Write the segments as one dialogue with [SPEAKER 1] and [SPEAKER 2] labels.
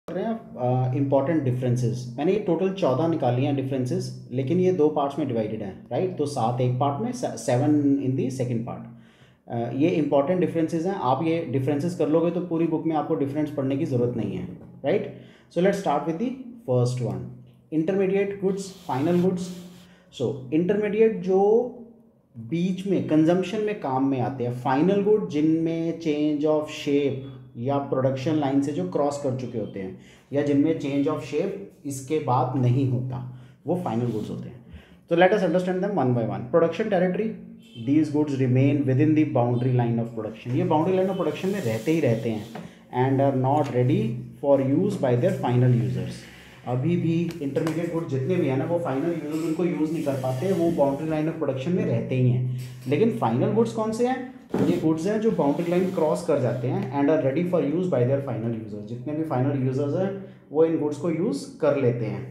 [SPEAKER 1] रहे हैं important differences. मैंने ये टोटल 14 निकाली हैं डिफरेंसेस, लेकिन ये दो पार्ट्स में डिवाइडेड हैं, राइट। तो 7 एक पार्ट में, 7 इन दी सेकंड पार्ट। ये इंपॉर्टेंट डिफरेंसेस हैं। आप ये डिफरेंसेस कर लोगे तो पूरी बुक में आपको डिफरेंस पढ़ने की ज़रूरत नहीं है, right. So let's start with the first one, intermediate goods, final goods. So intermediate जो बीच में कंजम्पशन में काम में आते हैं, फाइनल गुड जिनमें चेंज ऑफ शेप या प्रोडक्शन लाइन से जो क्रॉस कर चुके होते हैं, या जिनमें चेंज ऑफ शेप इसके बाद नहीं होता, वो फाइनल गुड्स होते हैं। तो let us understand them one by one. Production territory, these goods remain within the boundary line of production. ये बाउंड्री लाइन ऑफ प्रोडक्शन में रहते ही रहते हैं and are not ready for use by their final users. अभी भी intermediate good जितने भी हैं ना, वो फाइनल यूजर्स उनको यूज़ नहीं कर पाते, वो बाउंड्री लाइन ऑफ प्रोडक्शन में रहते ही हैं। लेकिन फाइनल गुड्स कौन से हैं? ये गुड्स हैं जो बाउंड्री लाइन क्रॉस कर जाते हैं and are ready for use by their final users. जितने भी फाइनल यूजर्स हैं वो इन गुड्स को यूज़ कर लेते हैं,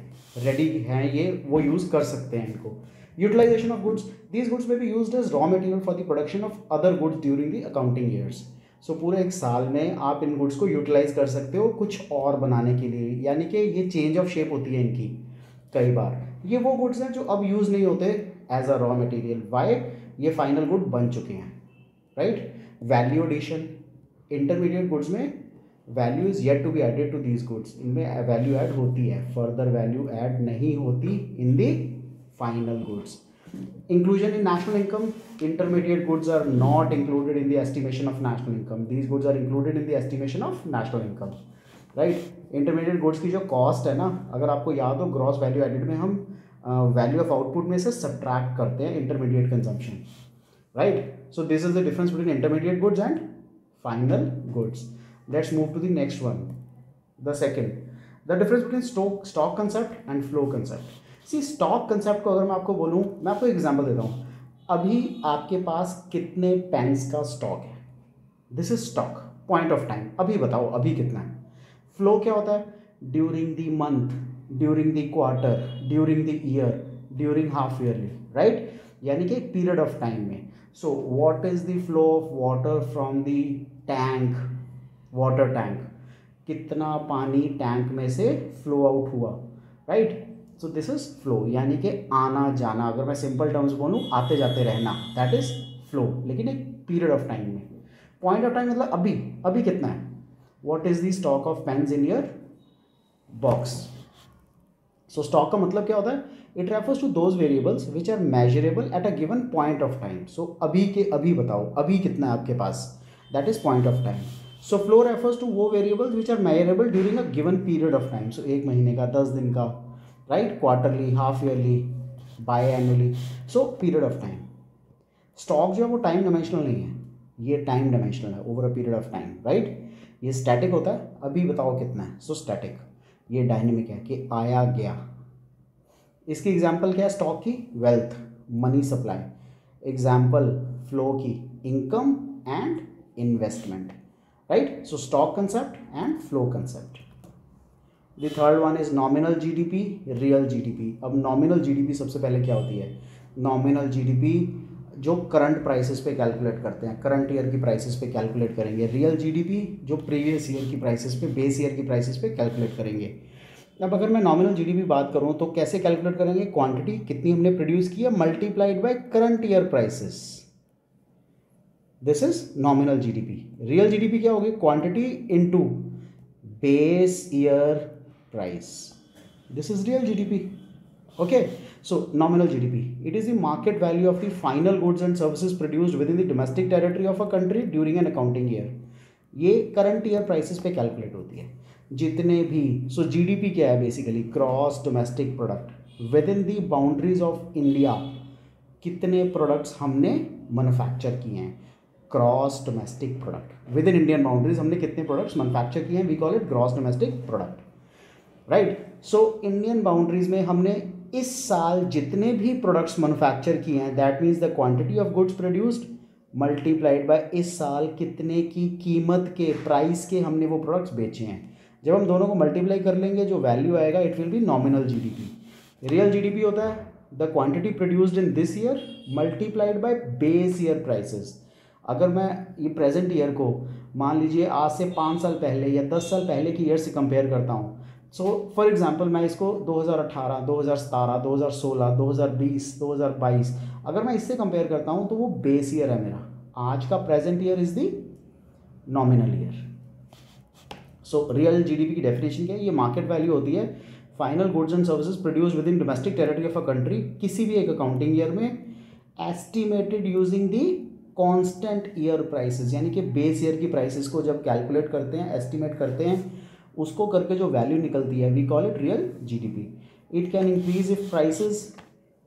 [SPEAKER 1] रेडी हैं ये, वो यूज़ कर सकते हैं इनको। Utilisation of goods, these goods में be used as raw material for the production of other goods during the accounting years. So पूरे एक साल में आप इन गुड्स को यूटिलाइज कर सकते हो कुछ और बनाने के लिए, यानी कि ये चेंज ऑफ शेप होती है इनकी कई बार। ये वो गुड्स हैं जो अब यूज़ नहीं होते as a raw material, why? ये फाइनल गुड बन चुके हैं, right. Value addition, intermediate goods में value is yet to be added to these goods. इनमें वैल्यू ऐड होती है, फर्दर वैल्यू ऐड नहीं होती in the final goods. Inclusion in national income, intermediate goods are not included in the estimation of national income. These goods are included in the estimation of national income, right? Intermediate goods की जो cost है ना, अगर आपको याद हो, gross value added में हम वैल्यू ऑफ आउटपुट में से सब्ट्रैक्ट करते हैं intermediate consumption, right. So this is the difference between intermediate goods and final goods. Let's move to the next one, the second, the difference between stock concept and flow concept. See, stock concept को अगर मैं आपको बोलूँ, मैं आपको example देता हूँ। अभी आपके पास कितने पेन्स का स्टॉक है? This is stock, point of time. अभी बताओ अभी कितना है। फ्लो क्या होता है? During the month, during the quarter, during the year, during half yearly, right. यानी कि एक पीरियड ऑफ टाइम में। So what is the flow of water from the tank, water tank? कितना पानी टैंक में से फ्लो आउट हुआ, right. So this is flow, यानी कि आना जाना। अगर मैं सिंपल टर्म्स बोलूँ, आते जाते रहना, दैट इज फ्लो, लेकिन एक पीरियड ऑफ टाइम में। पॉइंट ऑफ टाइम मतलब अभी, अभी कितना है? What is the stock of pens in your box? So stock का मतलब क्या होता है? It refers to those variables which are measurable at a given point of time. So अभी के अभी बताओ, अभी कितना है आपके पास, that is point of time. So flow refers to वो variables which are measurable during a given period of time. So एक महीने का, 10 दिन का, right, quarterly, half yearly, biannually, so period of time. Stock जो है वो time dimensional नहीं है, ये टाइम डायमेंशनल है, over a period of time, right. ये स्टैटिक होता है, अभी बताओ कितना है, सो स्टैटिक। ये डायनेमिक है कि आया गया। इसकी एग्जांपल क्या है स्टॉक की? Wealth, money supply. Example flow की, income and investment, right. So stock concept and flow concept. The third one is nominal GDP, real GDP. अब नॉमिनल जीडीपी सबसे पहले क्या होती है? नॉमिनल जीडीपी जो करंट प्राइसेस पे कैलकुलेट करते हैं, करंट ईयर की प्राइसेस पे कैलकुलेट करेंगे। रियल जीडीपी जो प्रीवियस ईयर की प्राइसेस पे, बेस ईयर की प्राइसेस पे कैलकुलेट करेंगे। अब अगर मैं नॉमिनल जीडीपी बात करूँ तो कैसे कैलकुलेट करेंगे? क्वांटिटी कितनी हमने प्रोड्यूस किया multiplied by current year prices, this is nominal GDP. Real GDP क्या होगी? Quantity into base year price, this is real GDP, okay. So nominal GDP, it is the market value of the final goods and services produced within the domestic territory of a country during an accounting year. ये current year prices पे calculate होती है जितने भी। So GDP क्या है? Basically gross domestic product within the boundaries of India. कितने products हमने मैन्युफैक्चर किए हैं, gross domestic product within Indian boundaries, हमने कितने प्रोडक्ट्स मैन्युफैक्चर किए हैं, we call it gross domestic product, right. So Indian boundaries में हमने इस साल जितने भी प्रोडक्ट्स मैन्युफैक्चर किए हैं, that means the quantity of goods produced multiplied by इस साल कितने की कीमत के, प्राइस के हमने वो प्रोडक्ट्स बेचे हैं। जब हम दोनों को मल्टीप्लाई कर लेंगे, जो वैल्यू आएगा it will be nominal GDP. Real GDP होता है the quantity produced in this year multiplied by base year prices. अगर मैं ये प्रेजेंट ईयर को मान लीजिए आज से 5 साल पहले या 10 साल पहले की ईयर से कंपेयर करता हूँ, सो फॉर एग्जांपल मैं इसको 2018, 2017, 2016, 2020, 2022 अगर मैं इससे कंपेयर करता हूँ तो वो बेस ईयर है मेरा। आज का present year is the nominal year. So real GDP की डेफिनेशन क्या है? ये मार्केट वैल्यू होती है final goods and services produce with in domestic territory of a country किसी भी एक अकाउंटिंग ईयर में, estimated using the constant year prices, यानी कि बेस ईयर की प्राइसेस को जब कैलकुलेट करते हैं, एस्टिमेट करते हैं, उसको करके जो वैल्यू निकलती है, we call it real GDP. It can increase if prices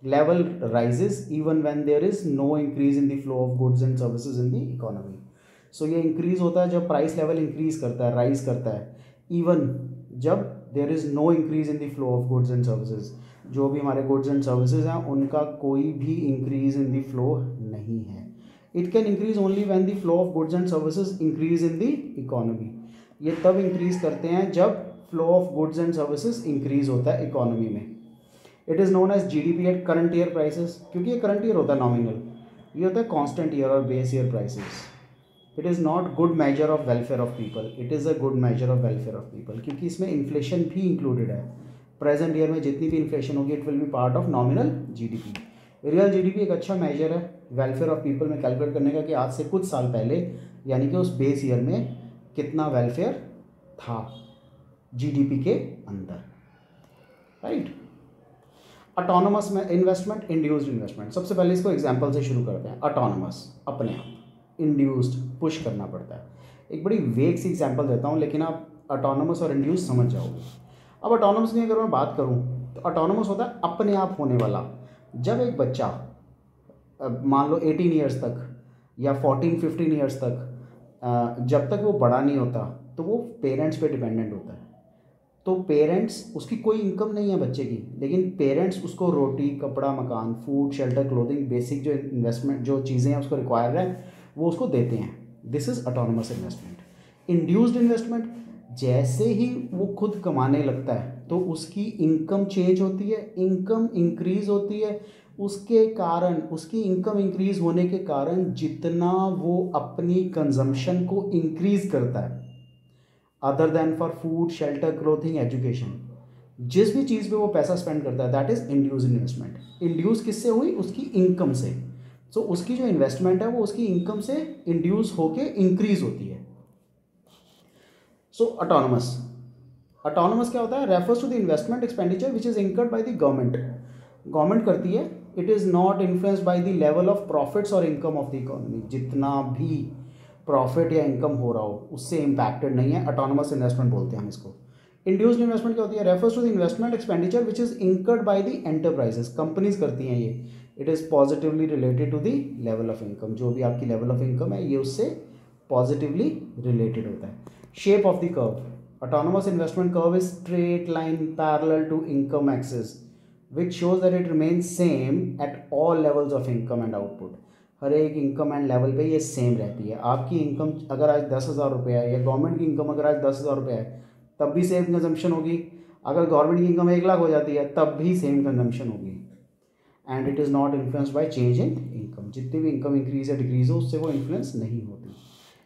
[SPEAKER 1] level rises even when there is no increase in the flow of goods and services in the economy. So ये increase होता है जब price level increase करता है, rise करता है, even जब there is no increase in the flow of goods and services. जो भी हमारे गुड्स एंड सर्विसेज हैं उनका कोई भी इंक्रीज इन द फ्लो नहीं है। It can increase only when the flow of goods and services increase in the economy. ये तब इंक्रीज करते हैं जब flow of goods and services increase होता है इकोनॉमी में। It is known as GDP at current year prices, क्योंकि ये करंट ईयर होता है नॉमिनल, ये होता है कांस्टेंट ईयर और base year prices. It is not good measure of welfare of people, it is a good measure of welfare of people, क्योंकि इसमें इन्फ्लेशन भी इंक्लूडेड है। प्रेजेंट ईयर में जितनी भी इन्फ्लेशन होगी it will be part of nominal GDP. Real GDP एक अच्छा मेजर है वेलफेयर ऑफ पीपल में कैलकुलेट करने का कि आज से कुछ साल पहले यानी कि उस बेस ईयर में कितना वेलफेयर था जीडीपी के अंदर, राइट। ऑटोनोमस में इन्वेस्टमेंट, इंड्यूस्ड इन्वेस्टमेंट। सबसे पहले इसको एग्जांपल से शुरू करते हैं। ऑटोनोमस अपने आप, इंड्यूस्ड पुश करना पड़ता है। एक बड़ी वेग सी एग्जांपल देता हूँ लेकिन आप ऑटोनोमस और इंड्यूस्ड समझ जाओगे। अब ऑटोनोमस की अगर मैं बात करूँ तो ऑटोनोमस होता है अपने आप होने वाला। जब एक बच्चा मान लो 18 ईयर्स तक या 14-15 ईयर्स तक जब तक वो बड़ा नहीं होता तो वो पेरेंट्स पे डिपेंडेंट होता है। तो पेरेंट्स, उसकी कोई इनकम नहीं है बच्चे की, लेकिन पेरेंट्स उसको रोटी, कपड़ा, मकान, फूड, शेल्टर, क्लोथिंग, बेसिक जो इन्वेस्टमेंट जो चीज़ें हैं उसको रिक्वायर है वो उसको देते हैं। This is autonomous investment. Induced investment, जैसे ही वो खुद कमाने लगता है तो उसकी इनकम चेंज होती है, इनकम इंक्रीज होती है, उसके कारण, उसकी इनकम इंक्रीज होने के कारण जितना वो अपनी कंजम्पशन को इंक्रीज करता है other than for food, shelter, clothing, education, जिस भी चीज़ पे वो पैसा स्पेंड करता है that is induce investment. Induce किससे हुई? उसकी इनकम से। सो उसकी जो इन्वेस्टमेंट है वो उसकी इनकम से इंड्यूस होके इंक्रीज होती है। सो ऑटोनोमस, ऑटोनोमस क्या होता है? Refers to the investment expenditure which is incurred by the government. Government करती है। It is not influenced by the level of profits और इनकम ऑफ द इकोनॉमी। जितना भी प्रॉफिट या इनकम हो रहा हो उससे इम्पैक्टेड नहीं है। ऑटोनोमस इन्वेस्टमेंट बोलते हैं हम इसको। इंड्यूस्ड इन्वेस्टमेंट क्या होती है? Refers to the investment expenditure which is incurred by the enterprises. Companies करती हैं ये। It is positively related to the level of income. जो भी आपकी लेवल ऑफ इनकम है ये उससे पॉजिटिवली रिलेटेड होता है। Shape of the curve, autonomous investment curve is straight line parallel to income axis which shows that it remains same at all levels of income and output। हर एक income and level पे ये same रहती है। आपकी income अगर आज 10,000 रुपये है या गवर्नमेंट की इनकम अगर आज 10,000 रुपये है तब भी सेम कंजम्पशन होगी। अगर गवर्नमेंट की इनकम 1 लाख हो जाती है तब भी सेम कंजम्पशन होगी। And it is not influenced by change in income. जितनी भी इनकम इंक्रीज या डिक्रीज हो उससे वो इन्फ्लुएंस नहीं होती।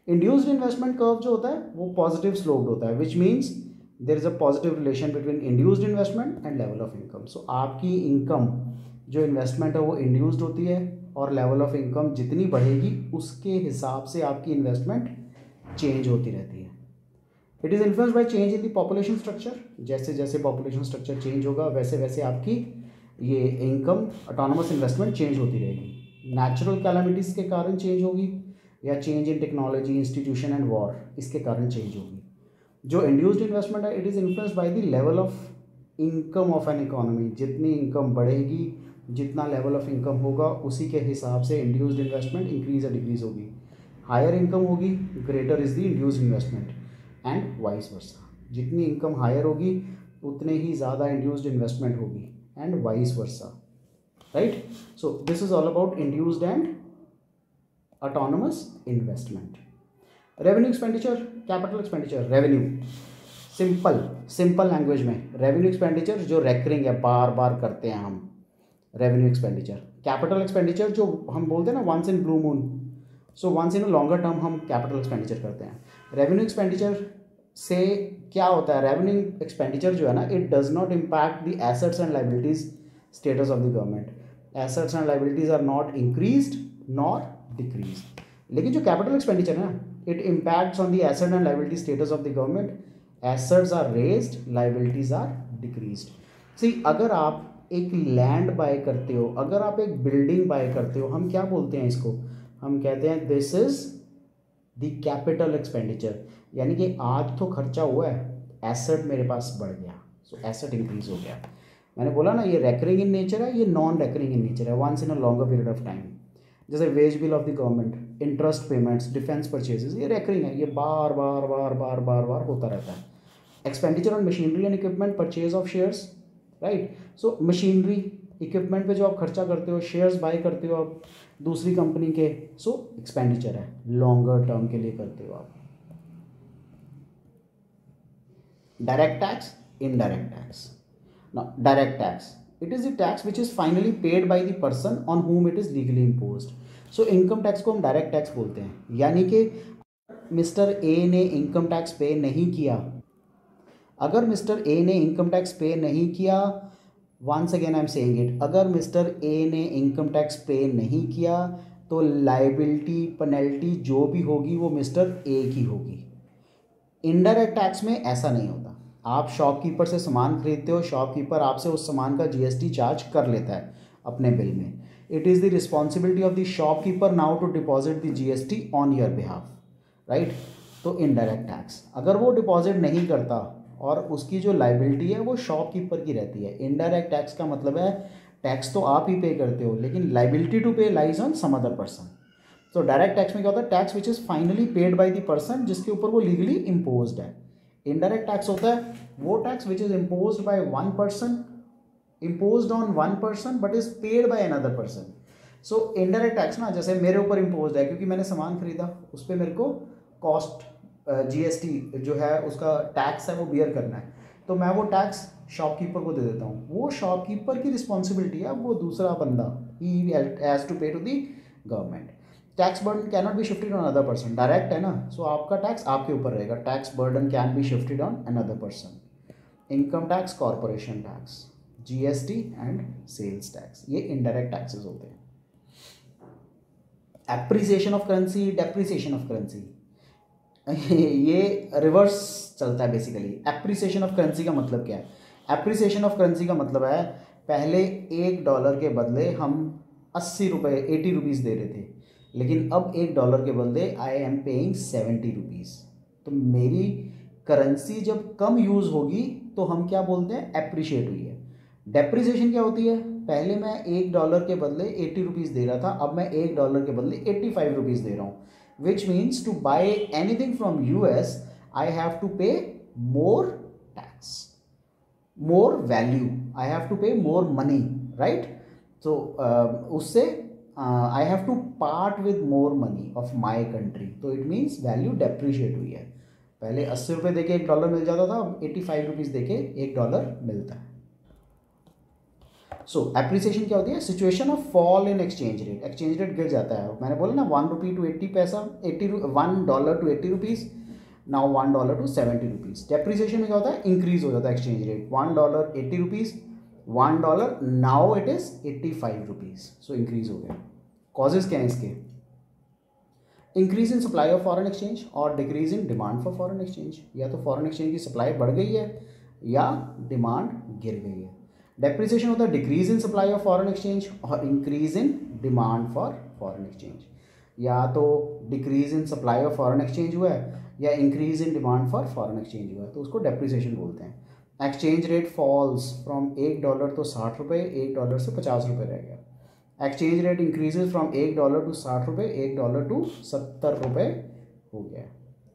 [SPEAKER 1] इंड्यूस्ड इन्वेस्टमेंट कर्व जो होता है वो पॉजिटिव स्लोप्ड होता है which means there is a positive relation between induced investment and level of income. So आपकी इनकम जो इन्वेस्टमेंट है वो इंड्यूस्ड होती है और लेवल ऑफ इनकम जितनी बढ़ेगी उसके हिसाब से आपकी इन्वेस्टमेंट चेंज होती रहती है। It is influenced by change in the population structure. जैसे जैसे पॉपुलेशन स्ट्रक्चर चेंज होगा वैसे वैसे आपकी ये इनकम ऑटोनोमस इन्वेस्टमेंट चेंज होती रहेगी। नेचुरल कैलामिटीज़ के कारण चेंज होगी या change in technology, institution and war, इसके कारण चेंज होगी। जो इंड्यूस्ड इन्वेस्टमेंट है it is influenced by the level of income of an economy. जितनी इनकम बढ़ेगी, जितना लेवल ऑफ इनकम होगा उसी के हिसाब से इंड्यूस्ड इन्वेस्टमेंट इंक्रीज या डिक्रीज होगी। हायर इनकम होगी greater is the induced investment and vice versa. जितनी इनकम हायर होगी उतने ही ज़्यादा इंड्यूस्ड इन्वेस्टमेंट होगी and vice versa, right. So this is all about induced and autonomous investment। Revenue expenditure, capital expenditure. Revenue simple language में revenue expenditure जो recurring है, बार बार करते हैं हम, रेवेन्यू एक्सपेंडिचर। कैपिटल एक्सपेंडिचर जो हम बोलते हैं ना once in blue moon, so once in a longer term हम कैपिटल एक्सपेंडिचर करते हैं। रेवेन्यू एक्सपेंडिचर से क्या होता है, रेवेन्यू एक्सपेंडिचर जो है ना, it does not impact the assets and liabilities status of the government. Assets and liabilities are not increased nor decreased. लेकिन जो कैपिटल एक्सपेंडिचर है ना, it impacts on the asset and liability status of the government. Assets are raised, liabilities are decreased. See अगर आप एक land bye करते हो, अगर आप एक बिल्डिंग बाय करते हो, हम क्या बोलते हैं इसको, हम कहते हैं this is the capital expenditure. यानी कि आज तो खर्चा हुआ है, एसेट मेरे पास बढ़ गया, सो एसेट इंक्रीज हो गया। मैंने बोला ना ये रेकरिंग इन नेचर है, ये नॉन रेकरिंग इन नेचर है, once in a longer period of time. जैसे wage bill of the government, interest payments, defence purchases, ये रेकरिंग है, ये बार बार बार बार बार बार होता रहता है। Expenditure on machinery and equipment, purchase of shares, right. So machinery equipment पे जो आप खर्चा करते हो, शेयर्स बाय करते हो आप दूसरी कंपनी के, सो एक्सपेंडिचर है, लॉन्गर टर्म के लिए करते हो आप। Direct tax, indirect tax. Now direct tax, it is the tax which is finally paid by the person on whom it is legally imposed. So income tax को हम direct tax बोलते हैं। यानी कि मिस्टर ए ने income tax pay नहीं किया, अगर मिस्टर ए ने इनकम टैक्स पे नहीं किया, once again I am saying it, अगर मिस्टर ए ने इनकम टैक्स पे नहीं किया तो लाइबिलिटी पेनल्टी जो भी होगी वो मिस्टर ए की होगी। इनडायरेक्ट टैक्स में ऐसा नहीं होता। आप शॉपकीपर से सामान खरीदते हो, शॉपकीपर आपसे उस सामान का जीएसटी चार्ज कर लेता है अपने बिल में। It is the responsibility of the shopkeeper now to deposit the GST on your behalf, right. तो इनडायरेक्ट टैक्स, अगर वो डिपॉजिट नहीं करता और उसकी जो लाइबिलिटी है वो शॉपकीपर की रहती है। इनडायरेक्ट टैक्स का मतलब है टैक्स तो आप ही पे करते हो, लेकिन liability to pay lies on some other person. तो डायरेक्ट टैक्स में क्या होता है, tax which is finally paid by the person जिसके ऊपर वो लीगली इम्पोज्ड है। इनडायरेक्ट टैक्स होता है वो tax which is imposed by one person, imposed on one person but is paid by another person. So indirect tax ना, जैसे मेरे ऊपर इम्पोज्ड है क्योंकि मैंने सामान खरीदा, उस पर मेरे को कॉस्ट जीएसटी जो है उसका टैक्स है वो बियर करना है, तो मैं वो टैक्स शॉपकीपर को दे देता हूँ। वो शॉपकीपर की रिस्पॉन्सिबिलिटी है, वो दूसरा बंदा ही has to pay to the government. Tax burden can not be shifted on other person, direct है ना, सो आपका टैक्स आपके ऊपर रहेगा। Tax burden can be shifted on another person. Income tax, corporation tax, GST and sales tax, ये indirect taxes होते हैं। Appreciation of currency, depreciation of currency, ये रिवर्स चलता है बेसिकली। एप्रिसिएशन ऑफ करेंसी का मतलब क्या है, एप्रिसिएशन ऑफ करेंसी का मतलब है पहले $1 के बदले हम 80 रुपये 80 रुपीज़ दे रहे थे, लेकिन अब $1 के बदले आई एम पेइंग 70 रुपीज़। तो मेरी करेंसी जब कम यूज़ होगी तो हम क्या बोलते हैं, एप्रिशिएट हुई है। डेप्रिसिएशन क्या होती है, पहले मैं $1 के बदले 80 रुपीज़ दे रहा था, अब मैं $1 के बदले 85 रुपीज़ दे रहा हूँ। Which means to buy anything from US, I have to pay more tax, more value. I have to pay more money, right? So उससे I have to part with more money of my country. So it means value depreciate हुई है। पहले 80 रुपये देके $1 मिल जाता था, अब 85 rupees देके $1 मिलता है। सो एप्रिसिएशन क्या होती है, situation of fall in exchange rate, exchange rate गिर जाता है। मैंने बोला ना ₹1 to 80 पैसा, $1 to 80 rupees, now $1 to 70 rupees. Depreciation में क्या होता है, इंक्रीज हो जाता है exchange rate, $1 80 rupees, $1 now it is 85 rupees, so increase हो गया। कॉजेज क्या हैं इसके, increase in supply of foreign exchange और decrease in demand for foreign exchange. या तो फॉरेन एक्सचेंज की सप्लाई बढ़ गई है या डिमांड गिर गई है। डेप्रिसिएशन होता है decrease in supply of foreign exchange और increase in demand for foreign exchange. या तो decrease in supply of foreign exchange हुआ है या increase in demand for foreign exchange हुआ है, तो उसको डेप्रिसिएशन बोलते हैं। एक्सचेंज रेट फॉल्स फ्रॉम $1 तो 60 रुपये, $1 से 50 रुपये रह गया। Exchange rate increases from $1 to 60 रुपये, $1 to 70 रुपये हो गया,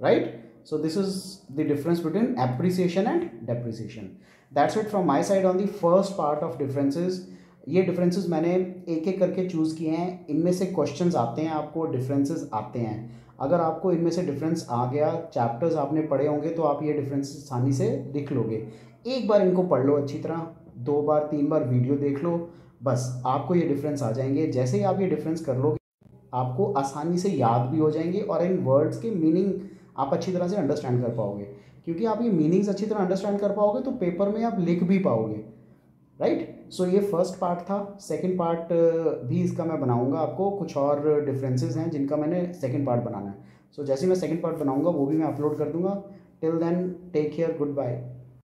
[SPEAKER 1] right. So this is the difference between appreciation and depreciation. That's it from my side on the first part of differences. ये differences मैंने एक एक करके चूज़ किए हैं, इनमें से questions आते हैं आपको, differences आते हैं। अगर आपको इनमें से difference आ गया, chapters आपने पढ़े होंगे तो आप ये differences आसानी से लिख लोगे। एक बार इनको पढ़ लो अच्छी तरह, 2 बार 3 बार वीडियो देख लो, बस आपको ये difference आ जाएंगे। जैसे ही आप ये difference कर लोगे आपको आसानी से याद भी हो जाएंगे और इन वर्ड्स के मीनिंग आप अच्छी तरह से अंडरस्टैंड कर पाओगे, क्योंकि आप ये मीनिंग्स अच्छी तरह अंडरस्टैंड कर पाओगे तो पेपर में आप लिख भी पाओगे, राइट। सो ये फर्स्ट पार्ट था। सेकंड पार्ट भी इसका मैं बनाऊंगा, आपको कुछ और डिफरेंसेस हैं जिनका मैंने सेकंड पार्ट बनाना है। सो जैसे मैं सेकंड पार्ट बनाऊंगा वो भी मैं अपलोड कर दूंगा। Till then take care, good bye.